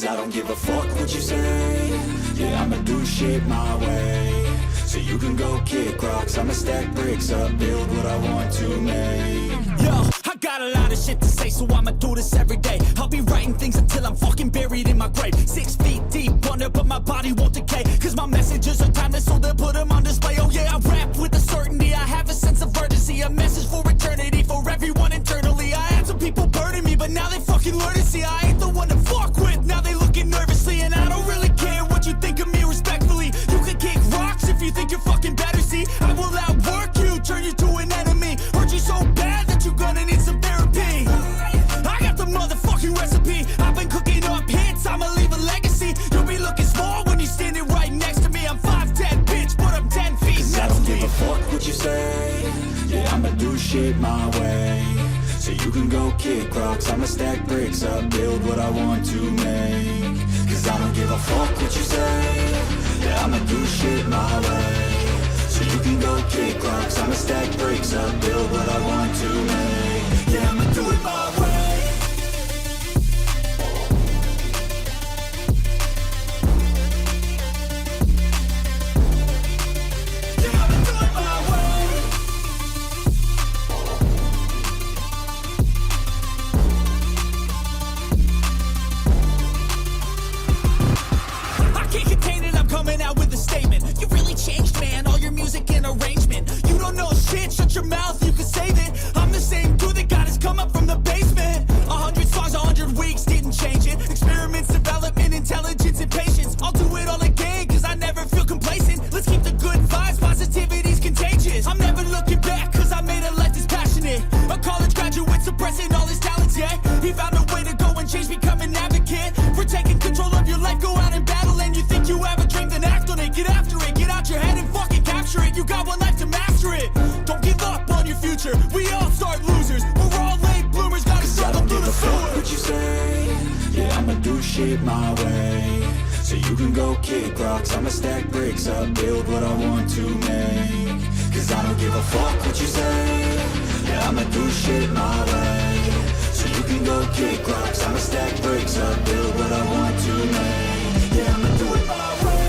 I don't give a fuck what you say. Yeah, I'ma do shit my way. So you can go kick rocks, I'ma stack bricks up, build what I want to make. Yo, I got a lot of shit to say, so I'ma do this every day. I'll be writing things until I'm fucking buried in my grave. 6 feet deep under, but my body won't decay. Cause my messages are timeless, so they'll put them on display. Oh yeah, I rap with a certainty, I have a sense of urgency. A message for eternity, for everyone internally. I had some people burning me, but now they fucking learn to see I ain't the one to fuck with. Now they looking nervously, and I don't really care what you think of me respectfully. You can kick rocks if you think you're fucking better. See, I will outwork you, turn you to an enemy. Hurt you so bad that you're gonna need some therapy. I got the motherfucking recipe. I've been cooking up hits, I'ma leave a legacy. You'll be looking small when you're standing right next to me. I'm 5'10", bitch, but I'm 10 feet. Cause I don't give a fuck what you say. Yeah, I'ma do shit my way. So you can go kick rocks, I'ma stack bricks up, build what I want to make. Cause I don't give a fuck what you say. Yeah, I'ma do shit my way. So you can go kick rocks, I'ma stack bricks up, build what I want to make. Yeah, I'ma do it my way. Changed, man, all your music and arrangement. You don't know shit, shut your mouth, you can save it. I'm the same dude that got his come up from the basement. 100 songs, 100 weeks, didn't change it. Experiments, development, intelligence, and patience. I'll do it all again, cause I never feel complacent. Let's keep the good vibes, positivity's contagious. I'm never looking back, cause I made a life that's passionate. A college graduate suppressing all his talents, yeah. He found a way to go and change, become an advocate. For taking control of your life, go out and battle. And you think you have a dream, then act on it, get after it. Get out your head and fucking capture it. You got one life to master it. Don't give up on your future. We all start losers. We're all late bloomers. Gotta struggle through the sewer. What you say? Yeah, I'ma do shit my way. So you can go kick rocks, I'ma stack bricks up, build what I want to make. Cause I don't give a fuck what you say. Yeah, I'ma do shit my way. So you can go kick rocks, I'ma stack bricks up, build what I want to make. Yeah, I'ma do it my way.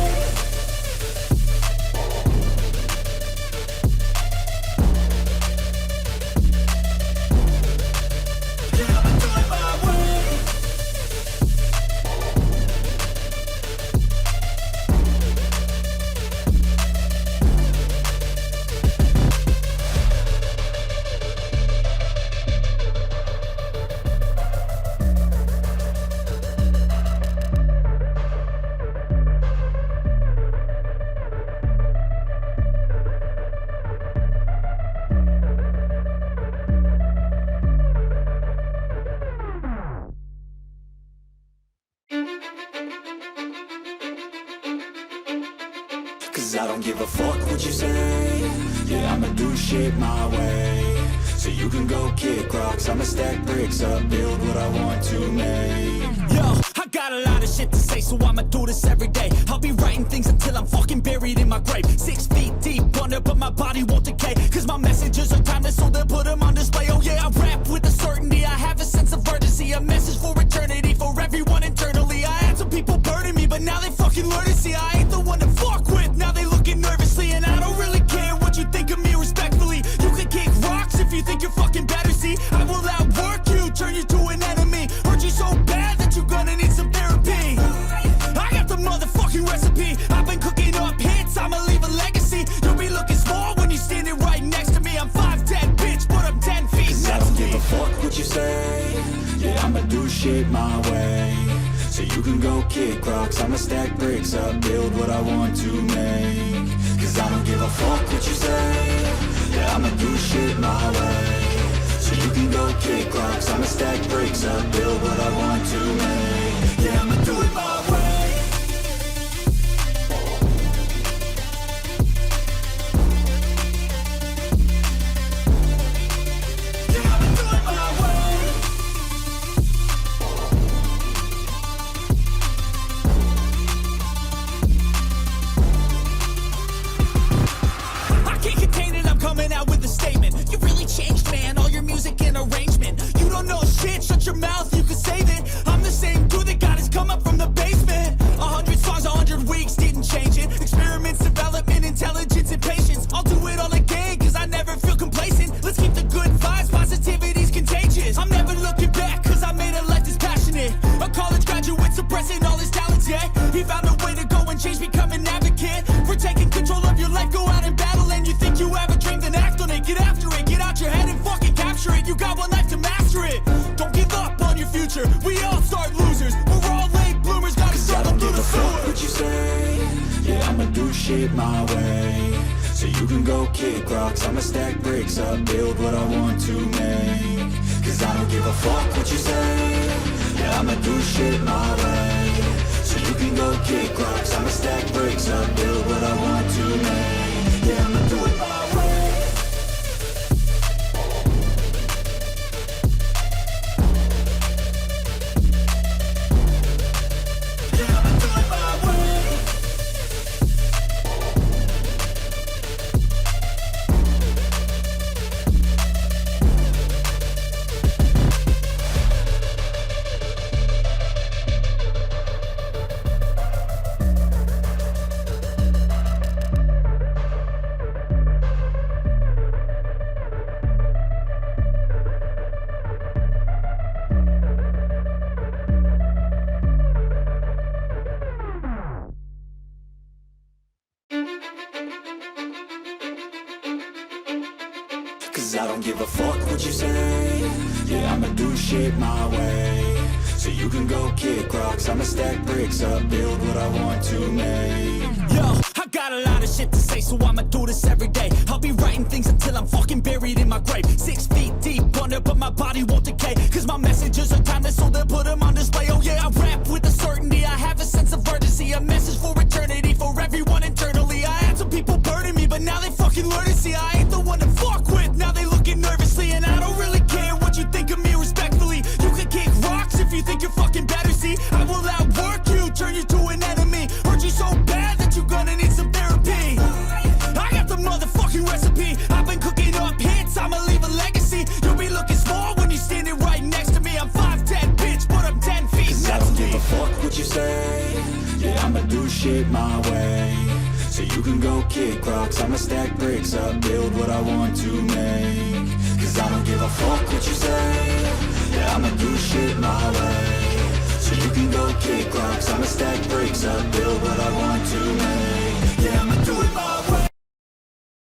Cause I don't give a fuck what you say. Yeah, I'ma do shit my way. So you can go kick rocks, I'ma stack bricks up, build what I want to make. Yo, I got a lot of shit to say, so I'ma do this every day. I'll be writing things until I'm fucking buried in my grave. 6 feet deep under, but my body won't decay. Cause my messages are timeless, so they'll put them on display. Oh yeah, I rap with a certainty, I have a sense of urgency. A message for eternity, for everyone internally. I had some people burning me, but now they fucking learn to see I ain't the one to fuck with. Now they looking nervously, and I don't really care what you think of me respectfully. You can kick rocks if you think you're fucking better. See, I will outwork you, turn you to an enemy. Hurt you so bad that you're gonna need some therapy. I got the motherfucking recipe. I've been cooking up hits, I'ma leave a legacy. You'll be looking small when you're standing right next to me. I'm 5'10", bitch, but I'm 10 feet. Cause I don't give a fuck what you say. Yeah, I'ma do shit my way. So you can go kick rocks, I'ma stack bricks up, build what I want to make. Cause I don't give a fuck what you say. Yeah, I'ma do shit my way. So you can go kick rocks, I'ma stack bricks up, build what I want to make. Yeah, I'ma do it my way. Changed, man, all your music and arrangement. You don't know shit, shut your mouth, you can save it. I'm the same dude that got his come up from the life to master it. Don't give up on your future, we all start losers. We're all late bloomers, gotta struggle through the sewer. What you say? Yeah, I'ma do shit my way. So you can go kick rocks, I'ma stack bricks up, build what I want to make. Cause I don't give a fuck what you say. Yeah, I'ma do shit my way. So you can go kick rocks, I'ma stack bricks up, build what I want to make. Yeah, I'ma do it my way. Yeah, I'ma do it my way. Cause I don't give a fuck what you say. Yeah, I'ma do shit my way. So you can go kick rocks, I'ma stack bricks up, build what I want to make. Yo, I got a lot of shit to say, so I'ma do this every day. I'll be writing things until I'm fucking buried in my grave. 6 feet deep under, but my body won't decay. Cause my messages are timeless, so they'll put them on display. Oh yeah, I rap with a certainty, I have a sense of urgency. A message for eternity, for everyone internally. I had some people burning me, but now they fucking learn to see I ain't the one to fuck with. Now they looking nervously, and I don't really care what you think of me respectfully. You can kick rocks if you think you're fucking better, see. I will outwork you, turn you to an enemy. Hurt you so bad that you're gonna need some therapy. I got the motherfucking recipe. I've been cooking up hits, I'ma leave a legacy. You'll be looking small when you're standing right next to me. I'm 5'10", bitch, but I'm 10 feet. Cause I don't give a fuck what you say. Yeah, I'ma do shit my way. So you can go kick rocks, I'ma stack bricks up, build what I want to make. Cause I don't give a fuck what you say. Yeah, I'ma do shit my way. So you can go kick rocks, I'ma stack bricks up, build what I want to make. Yeah, I'ma do it my way.